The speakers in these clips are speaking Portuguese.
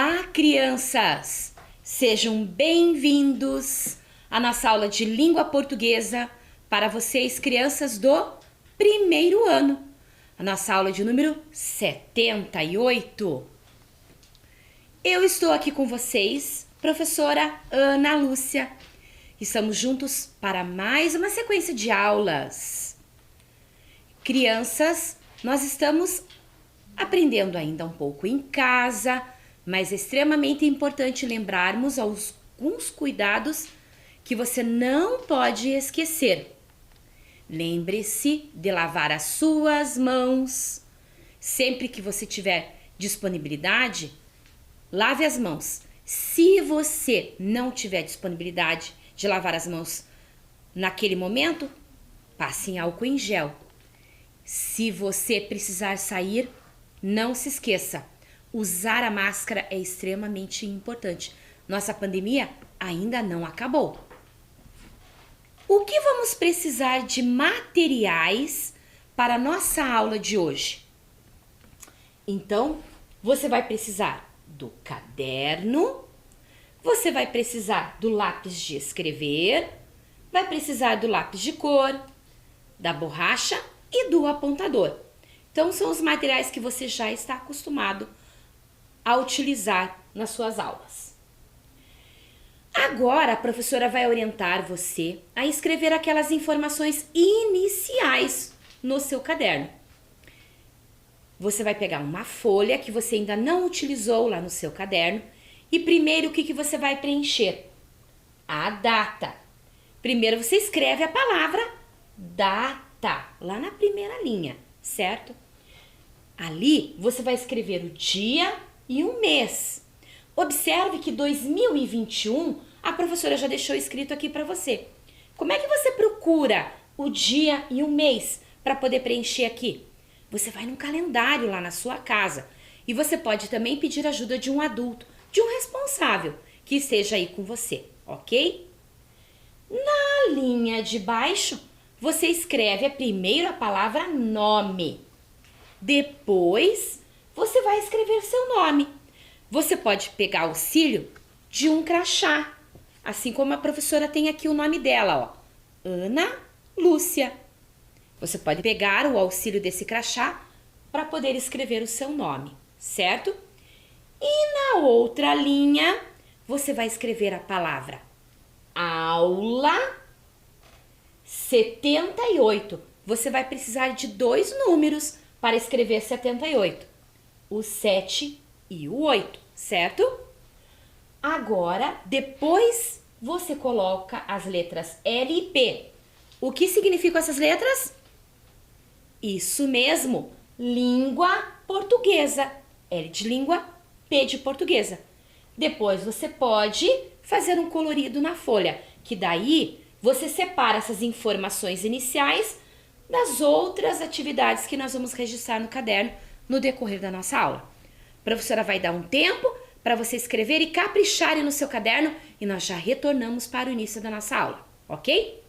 Olá, crianças! Sejam bem-vindos à nossa aula de língua portuguesa para vocês, crianças do primeiro ano. A nossa aula de número 78. Eu estou aqui com vocês, professora Ana Lúcia. Estamos juntos para mais uma sequência de aulas. Crianças, nós estamos aprendendo ainda um pouco em casa, mas é extremamente importante lembrarmos alguns cuidados que você não pode esquecer. Lembre-se de lavar as suas mãos. Sempre que você tiver disponibilidade, lave as mãos. Se você não tiver disponibilidade de lavar as mãos naquele momento, passe em álcool em gel. Se você precisar sair, não se esqueça, usar a máscara é extremamente importante. Nossa pandemia ainda não acabou. O que vamos precisar de materiais para a nossa aula de hoje? Então, você vai precisar do caderno, você vai precisar do lápis de escrever, vai precisar do lápis de cor, da borracha e do apontador. Então, são os materiais que você já está acostumado a utilizar nas suas aulas. Agora, a professora vai orientar você a escrever aquelas informações iniciais no seu caderno. Você vai pegar uma folha que você ainda não utilizou lá no seu caderno e primeiro o que você vai preencher? A data. Primeiro você escreve a palavra data, lá na primeira linha, certo? Ali você vai escrever o dia e o mês. Observe que 2021 a professora já deixou escrito aqui para você. Como é que você procura o dia e o mês para poder preencher aqui? Você vai num calendário lá na sua casa e você pode também pedir ajuda de um adulto, de um responsável que esteja aí com você, ok? Na linha de baixo, você escreve primeiro a palavra nome. Depois, você vai escrever seu nome. Você pode pegar auxílio de um crachá, assim como a professora tem aqui o nome dela, ó, Ana Lúcia. Você pode pegar o auxílio desse crachá para poder escrever o seu nome, certo? E na outra linha, você vai escrever a palavra aula 78. Você vai precisar de 2 números para escrever 78. O 7 e o 8, certo? Agora, depois você coloca as letras L e P. O que significam essas letras? Isso mesmo, língua portuguesa. L de língua, P de portuguesa. Depois você pode fazer um colorido na folha, que daí você separa essas informações iniciais das outras atividades que nós vamos registrar no caderno no decorrer da nossa aula. A professora vai dar um tempo para você escrever e caprichar no seu caderno e nós já retornamos para o início da nossa aula, ok?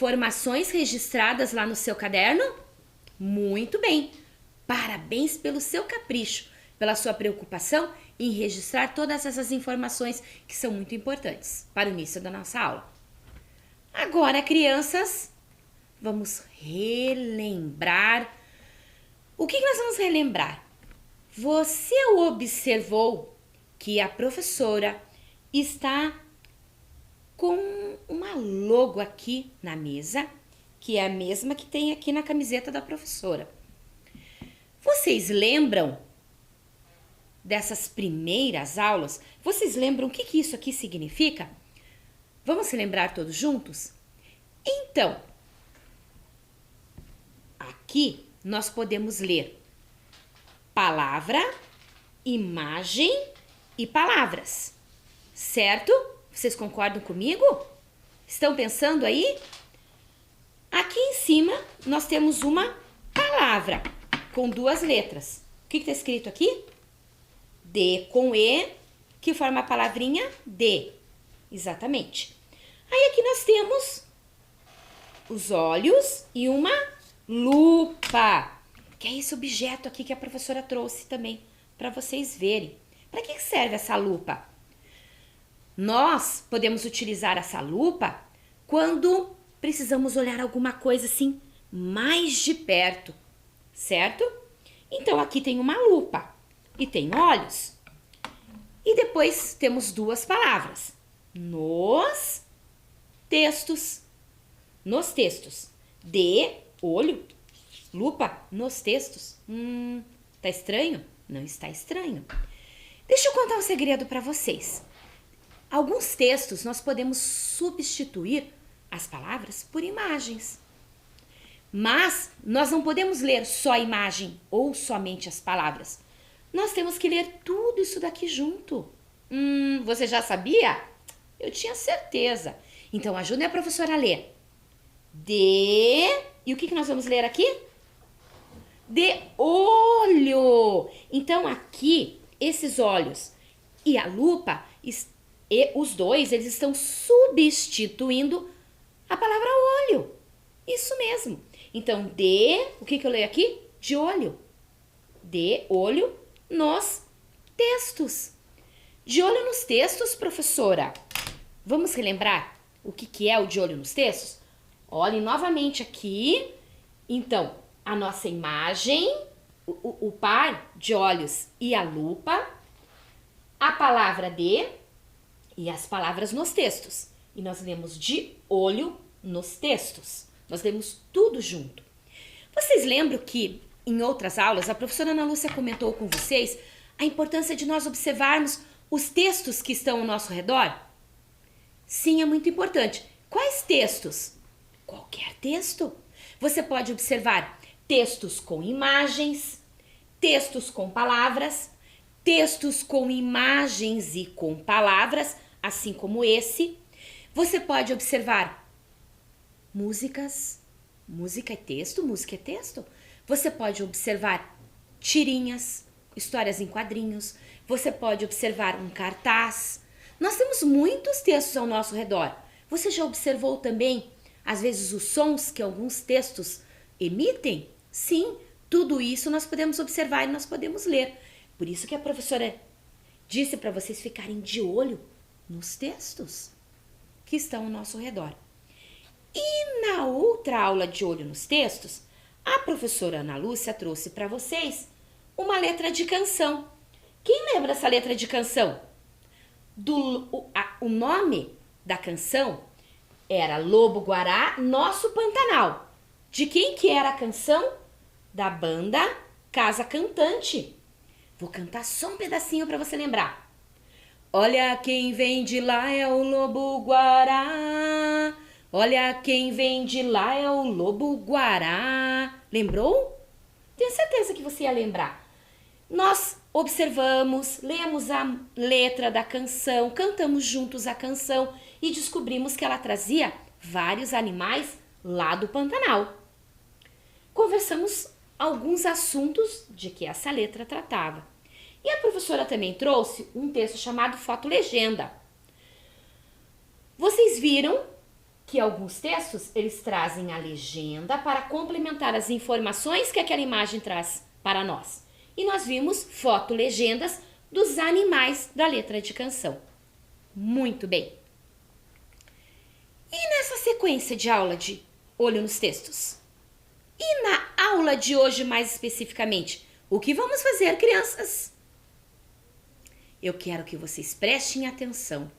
informações registradas lá no seu caderno? Muito bem! Parabéns pelo seu capricho, pela sua preocupação em registrar todas essas informações que são muito importantes para o início da nossa aula. Agora, crianças, vamos relembrar. O que nós vamos relembrar? Você observou que a professora está com uma logo aqui na mesa, que é a mesma que tem aqui na camiseta da professora. Vocês lembram dessas primeiras aulas? Vocês lembram o que isso aqui significa? Vamos se lembrar todos juntos? Então, aqui nós podemos ler palavra, imagem e palavras, certo? Vocês concordam comigo? Estão pensando aí? Aqui em cima nós temos uma palavra com duas letras. O que está escrito aqui? D com E, que forma a palavrinha D. Exatamente. Aí aqui nós temos os olhos e uma lupa, que é esse objeto aqui que a professora trouxe também para vocês verem. Para que serve essa lupa? Nós podemos utilizar essa lupa quando precisamos olhar alguma coisa assim mais de perto, certo? Então aqui tem uma lupa e tem olhos. E depois temos duas palavras. Nos textos. Nos textos. De, olho, lupa, nos textos. Tá estranho? Não está estranho. Deixa eu contar um segredo para vocês. Alguns textos nós podemos substituir as palavras por imagens. Mas nós não podemos ler só a imagem ou somente as palavras. Nós temos que ler tudo isso daqui junto. Você já sabia? Eu tinha certeza. Então ajude a professora a ler. De... E o que nós vamos ler aqui? De olho. Então aqui, esses olhos e a lupa, e os dois, eles estão substituindo a palavra olho. Isso mesmo. Então, o que eu leio aqui? De olho. De olho nos textos. De olho nos textos, professora. Vamos relembrar o que é o de olho nos textos? Olhem novamente aqui. Então, a nossa imagem, o par de olhos e a lupa, a palavra de e as palavras nos textos. E nós lemos de olho nos textos. Nós lemos tudo junto. Vocês lembram que em outras aulas a professora Ana Lúcia comentou com vocês a importância de nós observarmos os textos que estão ao nosso redor? Sim, é muito importante. Quais textos? Qualquer texto. Você pode observar textos com imagens, textos com palavras, textos com imagens e com palavras, assim como esse. Você pode observar músicas. Música é texto, música é texto. Você pode observar tirinhas, histórias em quadrinhos. Você pode observar um cartaz. Nós temos muitos textos ao nosso redor. Você já observou também, às vezes, os sons que alguns textos emitem? Sim, tudo isso nós podemos observar e nós podemos ler. Por isso que a professora disse para vocês ficarem de olho nos textos que estão ao nosso redor. E na outra aula de olho nos textos, a professora Ana Lúcia trouxe para vocês uma letra de canção. Quem lembra essa letra de canção? O nome da canção era Lobo-Guará, Nosso Pantanal. De quem que era a canção? Da banda Casa Cantante. Vou cantar só um pedacinho para você lembrar. Olha quem vem de lá é o Lobo-Guará. Olha quem vem de lá é o Lobo-Guará. Lembrou? Tenho certeza que você ia lembrar. Nós observamos, lemos a letra da canção, cantamos juntos a canção e descobrimos que ela trazia vários animais lá do Pantanal. Conversamos alguns assuntos de que essa letra tratava. E a professora também trouxe um texto chamado Foto Legenda. Vocês viram que alguns textos, eles trazem a legenda para complementar as informações que aquela imagem traz para nós. E nós vimos foto-legendas dos animais da letra de canção. Muito bem. E nessa sequência de aula de olho nos textos? E na aula de hoje, mais especificamente, o que vamos fazer, crianças? Eu quero que vocês prestem atenção.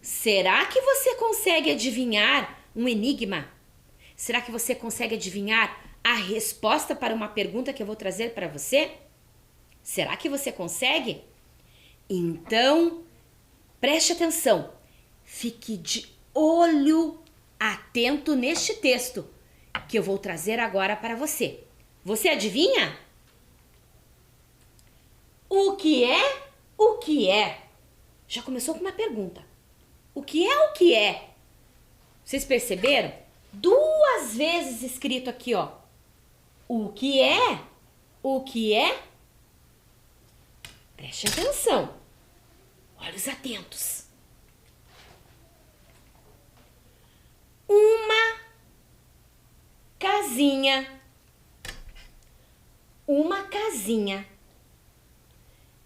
Será que você consegue adivinhar um enigma? Será que você consegue adivinhar a resposta para uma pergunta que eu vou trazer para você? Será que você consegue? Então, preste atenção. Fique de olho atento neste texto que eu vou trazer agora para você. Você adivinha? O que é? O que é? Já começou com uma pergunta. O que é o que é? Vocês perceberam? 2 vezes escrito aqui, ó. O que é? O que é? Preste atenção. Olhos atentos. Uma casinha. Uma casinha.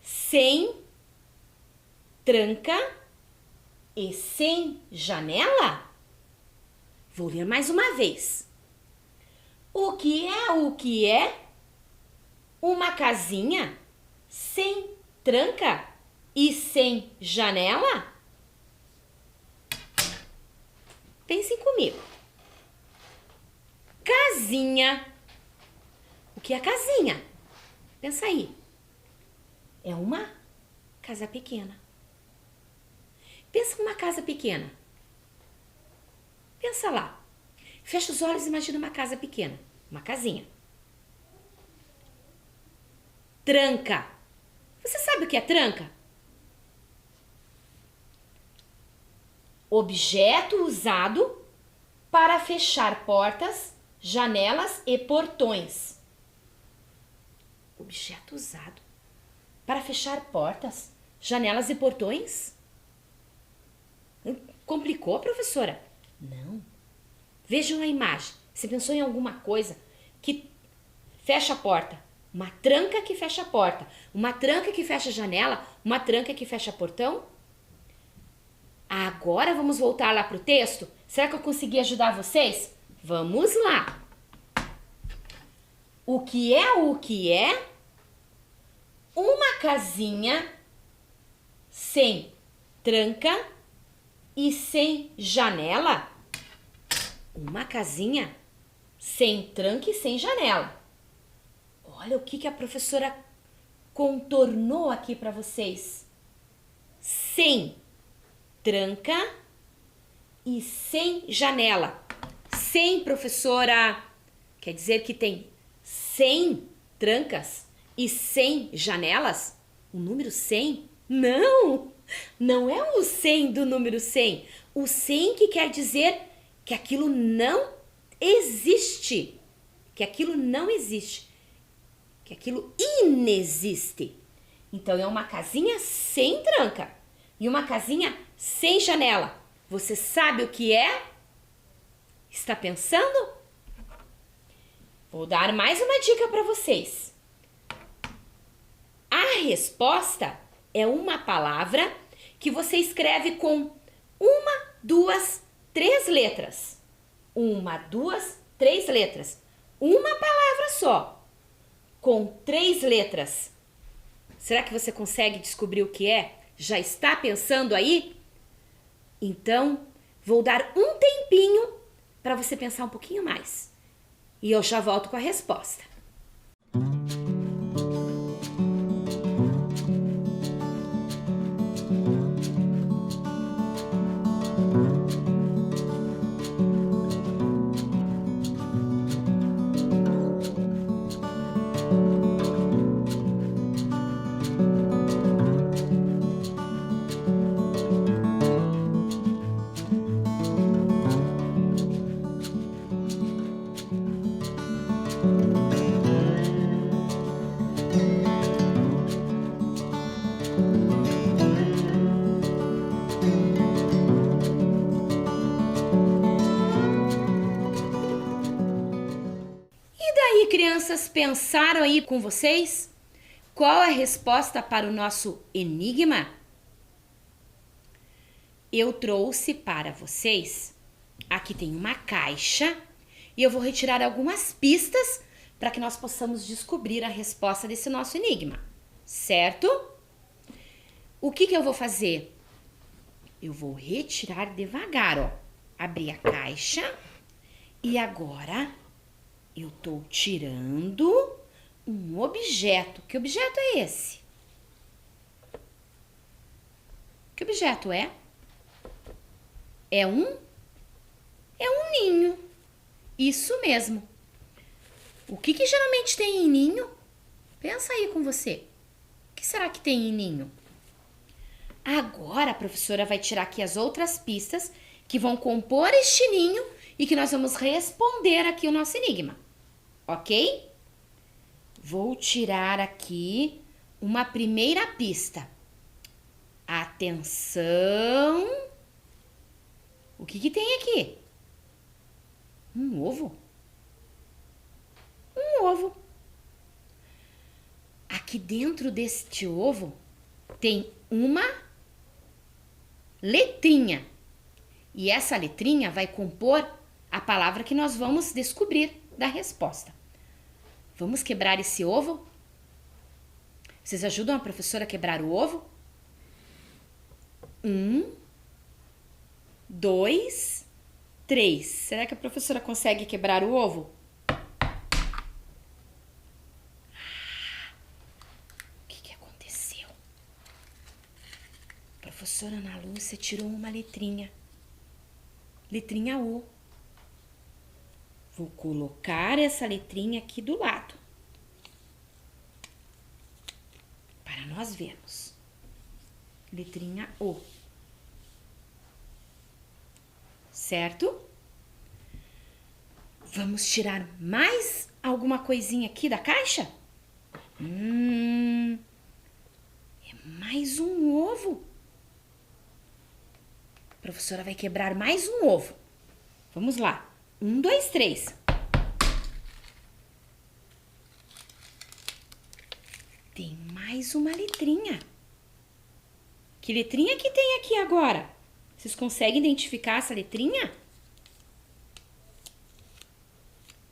Sem tranca e sem janela? Vou ler mais uma vez. O que é o que é? Uma casinha sem tranca e sem janela? Pensem comigo. Casinha. O que é casinha? Pensa aí. É uma casa pequena. Pensa numa casa pequena. Pensa lá. Fecha os olhos e imagina uma casa pequena. Uma casinha. Tranca. Você sabe o que é tranca? Objeto usado para fechar portas, janelas e portões. Objeto usado para fechar portas, janelas e portões? Complicou, professora? Não. Vejam a imagem. Você pensou em alguma coisa que fecha a porta? Uma tranca que fecha a porta, uma tranca que fecha a janela, uma tranca que fecha portão? Agora vamos voltar lá para o texto? Será que eu consegui ajudar vocês? Vamos lá. O que é o que é? Uma casinha sem tranca e sem janela? Uma casinha sem tranca e sem janela. Olha o que a professora contornou aqui para vocês. Sem tranca e sem janela. Sem, professora, quer dizer que tem 100 trancas e 100 janelas? O número 100? Não! Não é o 100 do número 100. O 100 que quer dizer que aquilo não existe. Que aquilo não existe. Que aquilo inexiste. Então, é uma casinha sem tranca e uma casinha sem janela. Você sabe o que é? Está pensando? Vou dar mais uma dica para vocês. A resposta é uma palavra que você escreve com 1, 2, 3 letras. 1, 2, 3 letras. Uma palavra só. Com 3 letras. Será que você consegue descobrir o que é? Já está pensando aí? Então, vou dar um tempinho para você pensar um pouquinho mais. E eu já volto com a resposta. crianças pensaram aí com vocês? Qual é a resposta para o nosso enigma? Eu trouxe para vocês, aqui tem uma caixa e eu vou retirar algumas pistas para que nós possamos descobrir a resposta desse nosso enigma, certo? O que eu vou fazer? Eu vou retirar devagar, ó. Abrir a caixa e agora eu tô tirando um objeto. Que objeto é esse? Que objeto é? É um ninho. Isso mesmo. O que geralmente tem em ninho? Pensa aí com você. O que será que tem em ninho? Agora a professora vai tirar aqui as outras pistas que vão compor este ninho e que nós vamos responder aqui o nosso enigma. Ok? Vou tirar aqui uma primeira pista. Atenção! O que tem aqui? Um ovo? Um ovo. Aqui dentro deste ovo tem uma letrinha. E essa letrinha vai compor a palavra que nós vamos descobrir da resposta. Vamos quebrar esse ovo? Vocês ajudam a professora a quebrar o ovo? 1, 2, 3. Será que a professora consegue quebrar o ovo? O que aconteceu? A professora Ana Lúcia tirou uma letrinha. Letrinha O. Vou colocar essa letrinha aqui do lado. Para nós vermos. Letrinha O. Certo? Vamos tirar mais alguma coisinha aqui da caixa? É mais um ovo. A professora vai quebrar mais um ovo. Vamos lá. 1, 2, 3. Tem mais uma letrinha. Que letrinha que tem aqui agora? Vocês conseguem identificar essa letrinha?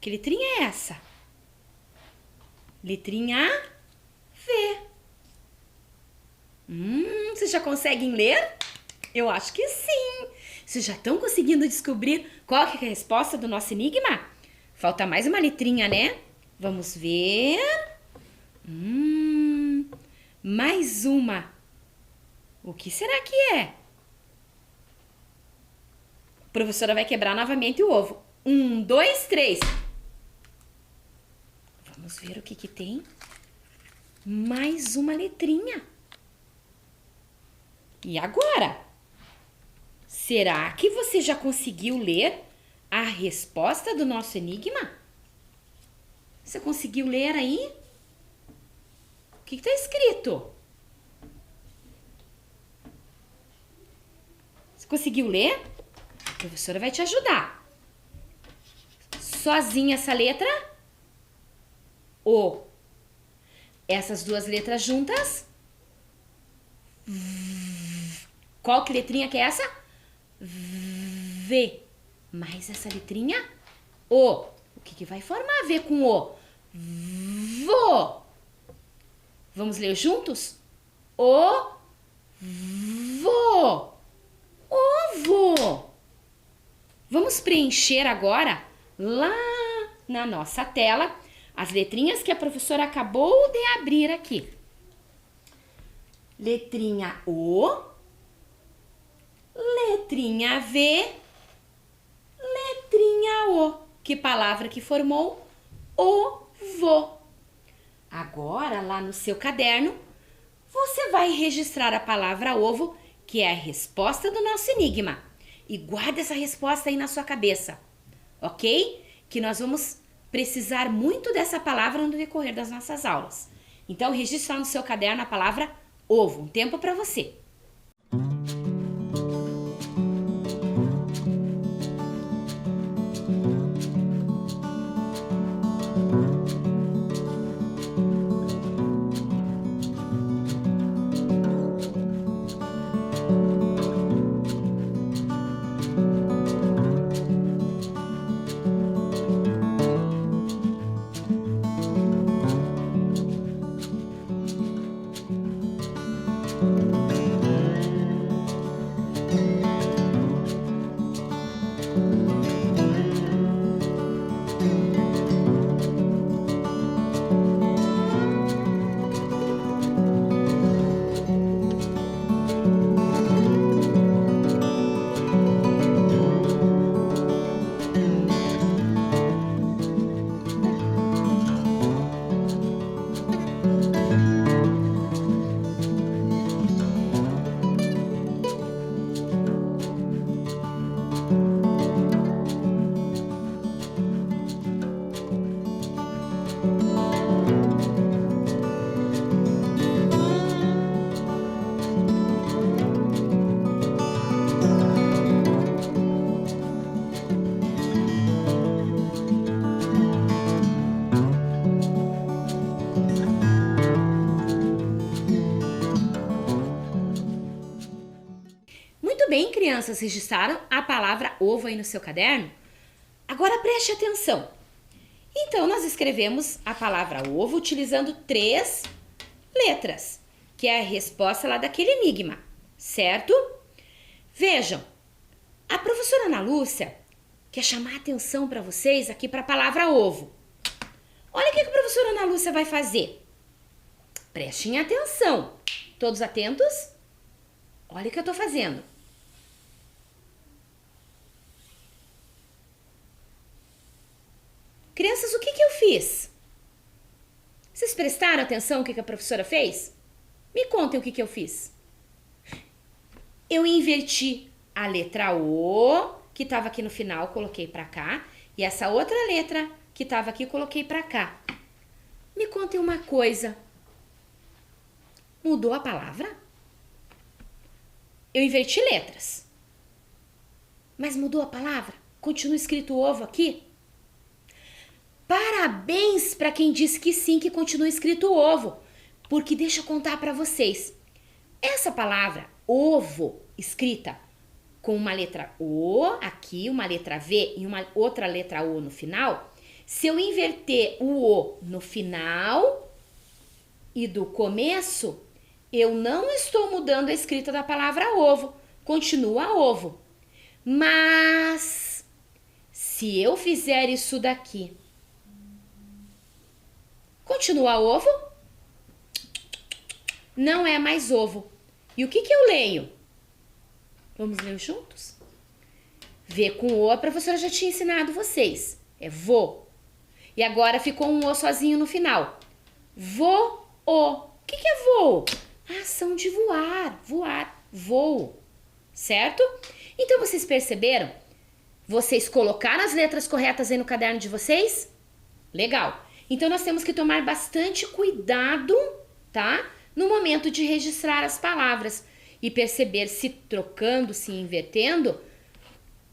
Que letrinha é essa? Letrinha V. Vocês já conseguem ler? Eu acho que sim. Vocês já estão conseguindo descobrir qual que é a resposta do nosso enigma? Falta mais uma letrinha, né? Vamos ver. Mais uma. O que será que é? A professora vai quebrar novamente o ovo. 1, 2, 3. Vamos ver o que tem. Mais uma letrinha. E agora? Será que você já conseguiu ler a resposta do nosso enigma? Você conseguiu ler aí? O que está escrito? Você conseguiu ler? A professora vai te ajudar. Sozinha essa letra? O. Essas duas letras juntas? Qual que letrinha que é essa? V. Mais essa letrinha? O. O que vai formar V com O? Vô. Vamos ler juntos? O. Vô. Ovo. Vamos preencher agora, lá na nossa tela, as letrinhas que a professora acabou de abrir aqui. Letrinha O. Letrinha V. Letrinha O. Que palavra que formou? Ovo. Agora, lá no seu caderno, você vai registrar a palavra ovo, que é a resposta do nosso enigma. E guarda essa resposta aí na sua cabeça, ok? Que nós vamos precisar muito dessa palavra no decorrer das nossas aulas. Então, registra no seu caderno a palavra ovo. Um tempo para você. Muito bem, crianças, registraram a palavra ovo aí no seu caderno? Agora preste atenção. Então, nós escrevemos a palavra ovo utilizando 3 letras, que é a resposta lá daquele enigma, certo? Vejam, a professora Ana Lúcia quer chamar a atenção para vocês aqui para a palavra ovo. Olha o que a professora Ana Lúcia vai fazer. Prestem atenção. Todos atentos? Olha o que eu estou fazendo. Crianças, o que eu fiz? Vocês prestaram atenção no que a professora fez? Me contem o que eu fiz. Eu inverti a letra O, que estava aqui no final, coloquei para cá. E essa outra letra que estava aqui, coloquei para cá. Me contem uma coisa. Mudou a palavra? Eu inverti letras. Mas mudou a palavra? Continua escrito ovo aqui? Parabéns para quem disse que sim, que continua escrito ovo. Porque deixa eu contar para vocês. Essa palavra ovo, escrita com uma letra O aqui, uma letra V e uma outra letra O no final, se eu inverter o O no final e do começo, eu não estou mudando a escrita da palavra ovo, continua ovo. Mas se eu fizer isso daqui, continua ovo? Não é mais ovo. E o que eu leio? Vamos ler juntos? V com O, a professora já tinha ensinado vocês. É vô. E agora ficou um O sozinho no final. Vô-o. O que é voo? A ação de voar. Voar. Voo. Certo? Então, vocês perceberam? Vocês colocaram as letras corretas aí no caderno de vocês? Legal. Então, nós temos que tomar bastante cuidado, tá? No momento de registrar as palavras e perceber se trocando, se invertendo,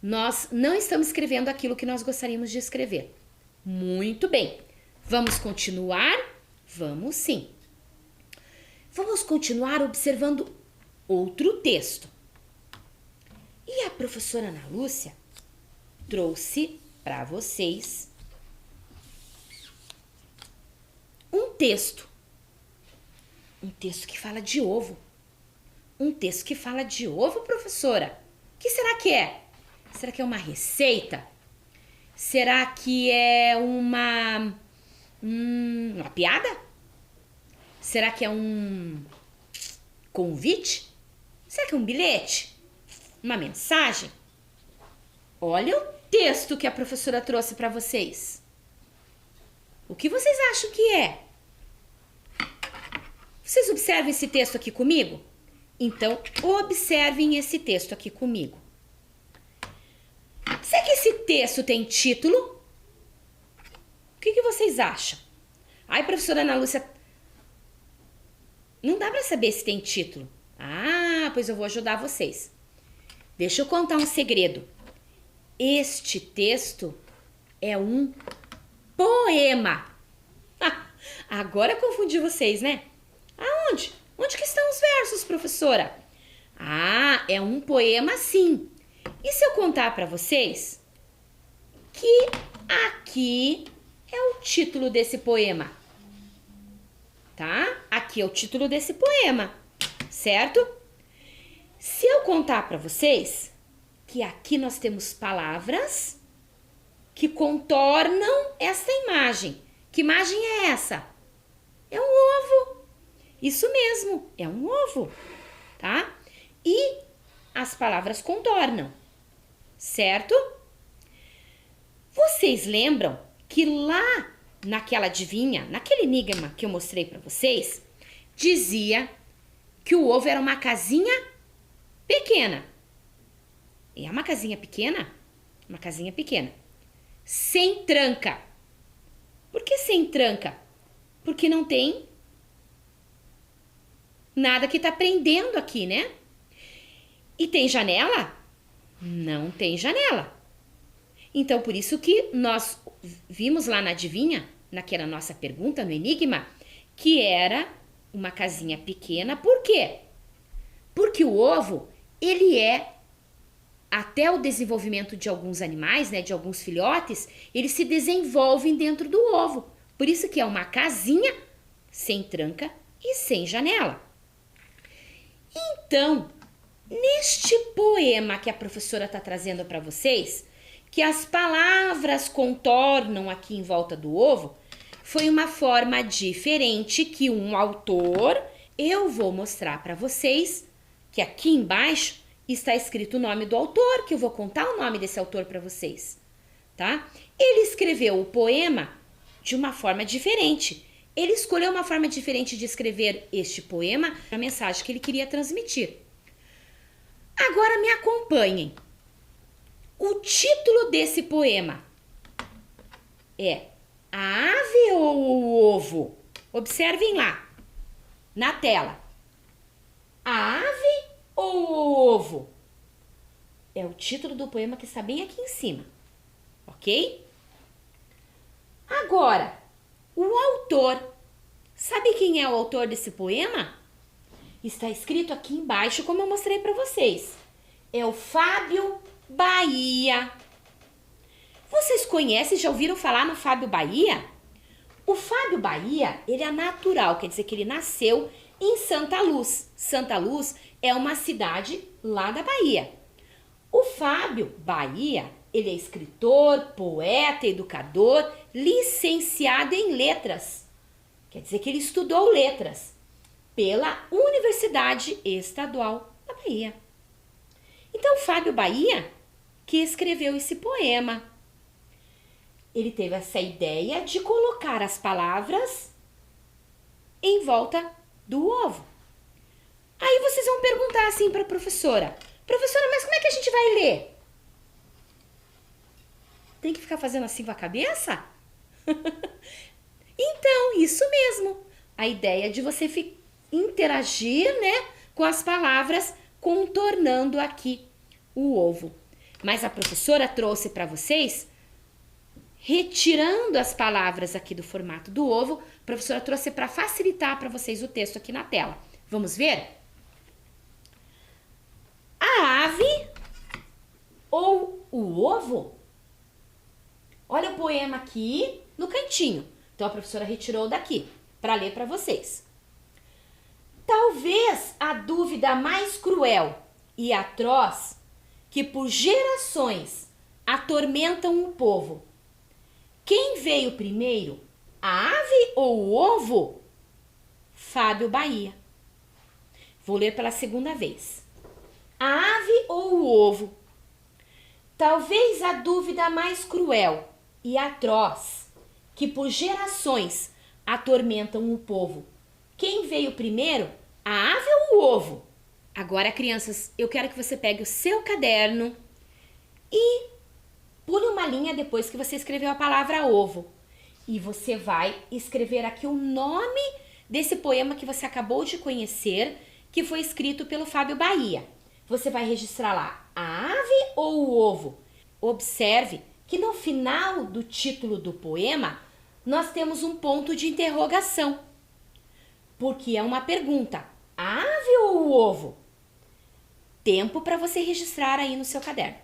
nós não estamos escrevendo aquilo que nós gostaríamos de escrever. Muito bem. Vamos continuar? Vamos sim. Vamos continuar observando outro texto. E a professora Ana Lúcia trouxe para vocês um texto. Um texto que fala de ovo. Um texto que fala de ovo, professora? O que será que é? Será que é uma receita? Será que é uma piada? Será que é um convite? Será que é um bilhete? Uma mensagem? Olha o texto que a professora trouxe para vocês. O que vocês acham que é? Vocês observam esse texto aqui comigo? Então, observem esse texto aqui comigo. Será que esse texto tem título? O que vocês acham? Ai, professora Ana Lúcia, não dá para saber se tem título. Ah, pois eu vou ajudar vocês. Deixa eu contar um segredo. Este texto é um poema. Agora eu confundi vocês, né? Aonde? Onde que estão os versos, professora? Ah, é um poema sim. E se eu contar para vocês que aqui é o título desse poema? Tá? Aqui é o título desse poema, certo? Se eu contar para vocês que aqui nós temos palavras que contornam essa imagem. Que imagem é essa? É um ovo. Isso mesmo, é um ovo, tá? E as palavras contornam, certo? Vocês lembram que lá naquela adivinha, naquele enigma que eu mostrei para vocês, dizia que o ovo era uma casinha pequena. E é uma casinha pequena? Uma casinha pequena. Sem tranca. Por que sem tranca? Porque não tem nada que tá prendendo aqui, né? E tem janela? Não tem janela. Então, por isso que nós vimos lá na adivinha, naquela nossa pergunta, no enigma, que era uma casinha pequena. Por quê? Porque o ovo, ele é, até o desenvolvimento de alguns animais, né, de alguns filhotes, eles se desenvolvem dentro do ovo. Por isso que é uma casinha sem tranca e sem janela. Então, neste poema que a professora está trazendo para vocês, que as palavras contornam aqui em volta do ovo, foi uma forma diferente que um autor, eu vou mostrar para vocês, que aqui embaixo está escrito o nome do autor, que eu vou contar o nome desse autor para vocês, tá? Ele escreveu o poema de uma forma diferente. Ele escolheu uma forma diferente de escrever este poema, a mensagem que ele queria transmitir. Agora me acompanhem. O título desse poema é A Ave ou o Ovo? Observem lá, na tela. A ave ou o ovo? É o título do poema que está bem aqui em cima, ok? Agora, o autor. Sabe quem é o autor desse poema? Está escrito aqui embaixo, como eu mostrei para vocês. É o Fábio Bahia. Vocês conhecem, já ouviram falar no Fábio Bahia? O Fábio Bahia, ele é natural, quer dizer que ele nasceu em Santa Luz. Santa Luz é uma cidade lá da Bahia. O Fábio Bahia, ele é escritor, poeta, educador, licenciado em letras. Quer dizer que ele estudou letras pela Universidade Estadual da Bahia. Então, Fábio Bahia, que escreveu esse poema, ele teve essa ideia de colocar as palavras em volta do ovo. Aí vocês vão perguntar assim para a professora: professora, mas como é que a gente vai ler? Tem que ficar fazendo assim com a cabeça? Então, isso mesmo. A ideia de você interagir, né, com as palavras, contornando aqui o ovo. Mas a professora trouxe para vocês, retirando as palavras aqui do formato do ovo, a professora trouxe para facilitar para vocês o texto aqui na tela. Vamos ver? A ave ou o ovo? Olha o poema aqui no cantinho. Então, a professora retirou daqui para ler para vocês. Talvez a dúvida mais cruel e atroz que por gerações atormentam o povo. Quem veio primeiro, a ave ou o ovo? Fábio Bahia. Vou ler pela segunda vez. A ave ou o ovo? Talvez a dúvida mais cruel e atroz que por gerações atormentam o povo. Quem veio primeiro, a ave ou o ovo? Agora, crianças, eu quero que você pegue o seu caderno e pule uma linha depois que você escreveu a palavra ovo. E você vai escrever aqui o nome desse poema que você acabou de conhecer, que foi escrito pelo Fábio Bahia. Você vai registrar lá a ave ou o ovo. Observe que no final do título do poema, nós temos um ponto de interrogação. Porque é uma pergunta: a ave ou o ovo? Tempo para você registrar aí no seu caderno.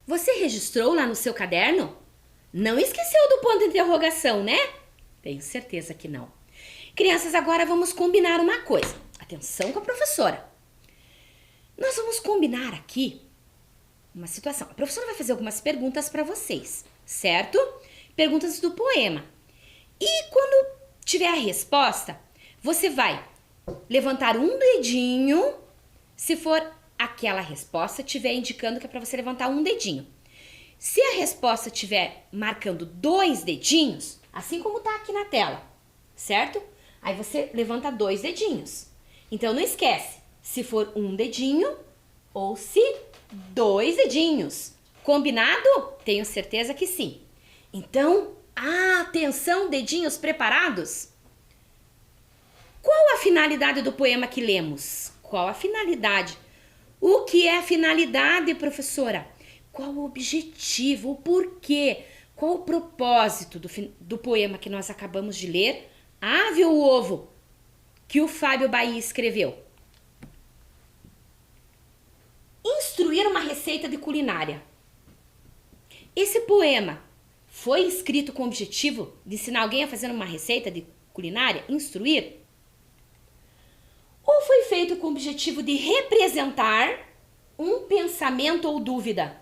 Você registrou lá no seu caderno? Não esqueceu do ponto de interrogação, né? Tenho certeza que não. Crianças, agora vamos combinar uma coisa. Atenção com a professora. Nós vamos combinar aqui uma situação. A professora vai fazer algumas perguntas para vocês, certo? Perguntas do poema. E quando tiver a resposta, você vai levantar um dedinho, se for aquela resposta estiver indicando que é para você levantar um dedinho. Se a resposta estiver marcando 2 dedinhos, assim como tá aqui na tela, certo? Aí você levanta 2 dedinhos. Então não esquece, se for um dedinho ou se 2 dedinhos. Combinado? Tenho certeza que sim. Então, atenção, dedinhos preparados? Qual a finalidade do poema que lemos? Qual a finalidade? O que é a finalidade, professora? Qual o objetivo? O porquê? Qual o propósito do poema que nós acabamos de ler? Ave ou ovo? Que o Fábio Bahia escreveu. Instruir uma receita de culinária. Esse poema foi escrito com o objetivo de ensinar alguém a fazer uma receita de culinária? Instruir? Ou foi feito com o objetivo de representar um pensamento ou dúvida?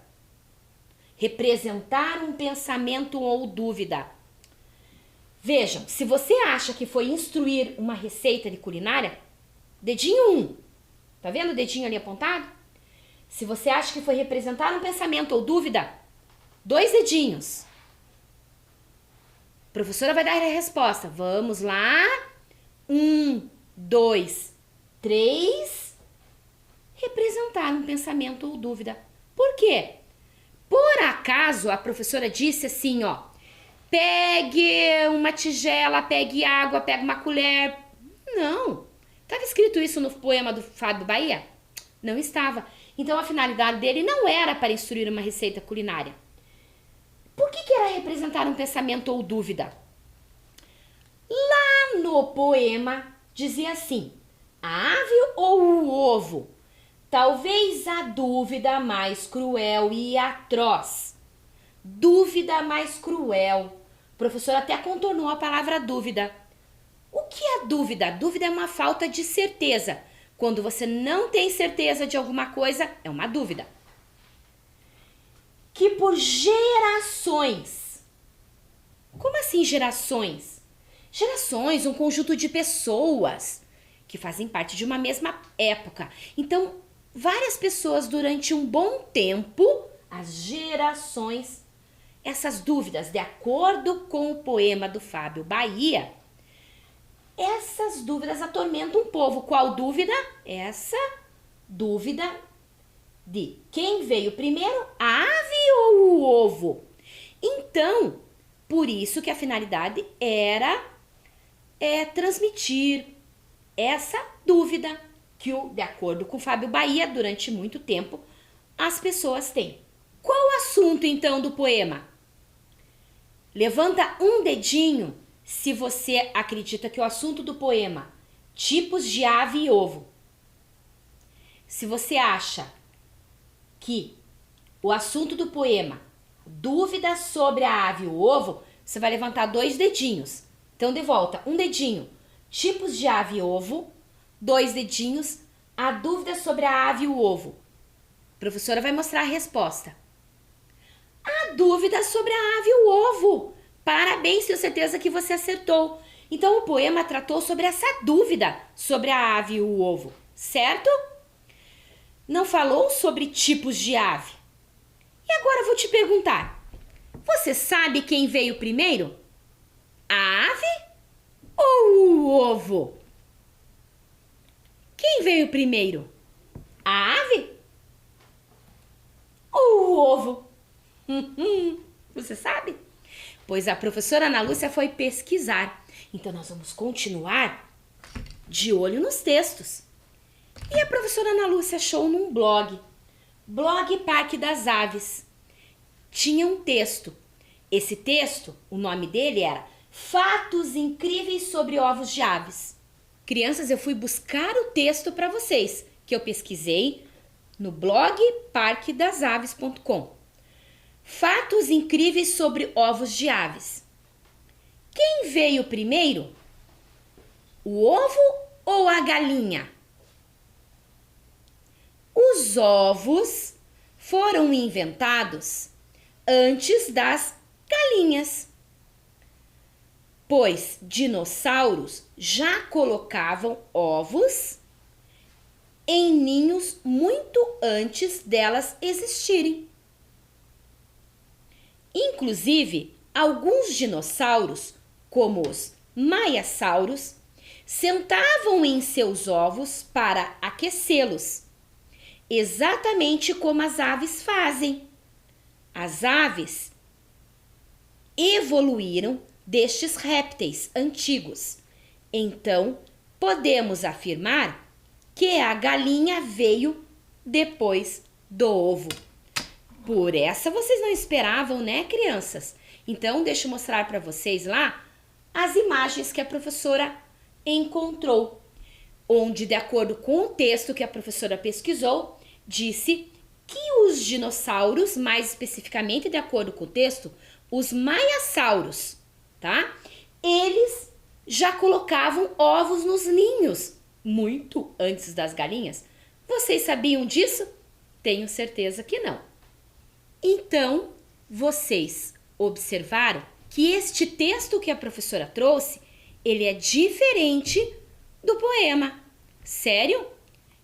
Representar um pensamento ou dúvida. Vejam, se você acha que foi instruir uma receita de culinária, dedinho 1. Tá vendo o dedinho ali apontado? Se você acha que foi representar um pensamento ou dúvida, 2 dedinhos. A professora vai dar a resposta. Vamos lá. 1, 2, 3. Representar um pensamento ou dúvida. Por quê? Por acaso a professora disse assim, ó. Pegue uma tigela, pegue água, pegue uma colher. Não. Estava escrito isso no poema do Fábio Bahia? Não estava. Então a finalidade dele não era para instruir uma receita culinária. Por que era representar um pensamento ou dúvida? Lá no poema dizia assim: a ave ou o ovo? Talvez a dúvida mais cruel e atroz. Dúvida mais cruel. O professor até contornou a palavra dúvida. O que é dúvida? Dúvida é uma falta de certeza. Quando você não tem certeza de alguma coisa, é uma dúvida. Que por gerações. Como assim gerações? Gerações, um conjunto de pessoas que fazem parte de uma mesma época. Então, várias pessoas durante um bom tempo, as gerações, essas dúvidas, de acordo com o poema do Fábio Bahia, essas dúvidas atormentam o povo. Qual dúvida? Essa dúvida de quem veio primeiro, a ave ou o ovo? Então, por isso que a finalidade era transmitir essa dúvida que, de acordo com Fábio Bahia, durante muito tempo, as pessoas têm. Qual o assunto, então, do poema? Levanta um dedinho se você acredita que o assunto do poema, tipos de ave e ovo. Se você acha que o assunto do poema, dúvidas sobre a ave e o ovo, você vai levantar 2 dedinhos. Então, de volta, um dedinho, tipos de ave e ovo, 2 dedinhos, a dúvida sobre a ave e o ovo. A professora vai mostrar a resposta. A dúvida sobre a ave e o ovo. Parabéns, tenho certeza que você acertou. Então, o poema tratou sobre essa dúvida sobre a ave e o ovo, certo? Não falou sobre tipos de ave. E agora eu vou te perguntar. Você sabe quem veio primeiro? A ave ou o ovo? Quem veio primeiro? A ave ou o ovo? Você sabe? Pois a professora Ana Lúcia foi pesquisar. Então nós vamos continuar de olho nos textos. E a professora Ana Lúcia achou num blog Parque das Aves. Tinha um texto. Esse texto, o nome dele era Fatos Incríveis sobre Ovos de Aves. Crianças, eu fui buscar o texto para vocês, que eu pesquisei no blog parquedasaves.com. Fatos incríveis sobre ovos de aves. Quem veio primeiro? O ovo ou a galinha? Os ovos foram inventados antes das galinhas, pois dinossauros já colocavam ovos em ninhos muito antes delas existirem. Inclusive, alguns dinossauros, como os maiasauros, sentavam em seus ovos para aquecê-los, exatamente como as aves fazem. As aves evoluíram destes répteis antigos. Então, podemos afirmar que a galinha veio depois do ovo. Por essa vocês não esperavam, né, crianças? Então, deixa eu mostrar para vocês lá as imagens que a professora encontrou, onde, de acordo com o texto que a professora pesquisou, disse que os dinossauros, mais especificamente de acordo com o texto, os maiasauros, tá? Eles já colocavam ovos nos ninhos, muito antes das galinhas. Vocês sabiam disso? Tenho certeza que não. Então, vocês observaram que este texto que a professora trouxe, ele é diferente do poema. Sério?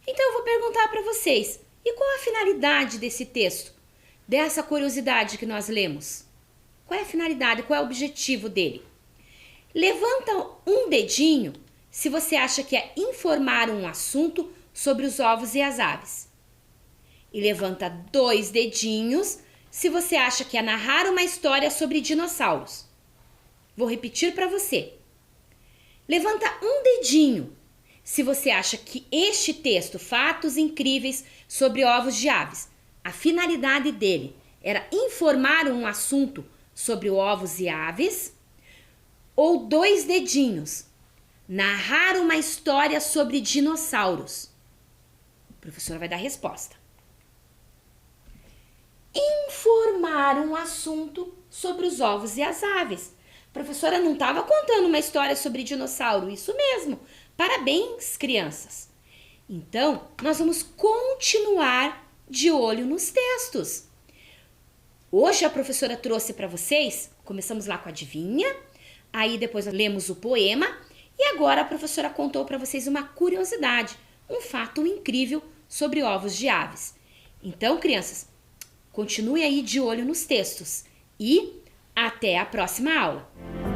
Então, eu vou perguntar para vocês, e qual a finalidade desse texto? Dessa curiosidade que nós lemos? Qual é a finalidade? Qual é o objetivo dele? Levanta um dedinho se você acha que é informar um assunto sobre os ovos e as aves. E levanta 2 dedinhos se você acha que é narrar uma história sobre dinossauros. Vou repetir para você. Levanta um dedinho se você acha que este texto, Fatos Incríveis sobre Ovos de Aves, a finalidade dele era informar um assunto sobre ovos e aves. Ou 2 dedinhos, narrar uma história sobre dinossauros. A professora vai dar a resposta. Informar um assunto sobre os ovos e as aves. A professora não estava contando uma história sobre dinossauro, isso mesmo. Parabéns, crianças. Então, nós vamos continuar de olho nos textos. Hoje a professora trouxe para vocês, começamos lá com a adivinha, aí depois lemos o poema e agora a professora contou para vocês uma curiosidade, um fato incrível sobre ovos de aves. Então, crianças, continue aí de olho nos textos e até a próxima aula!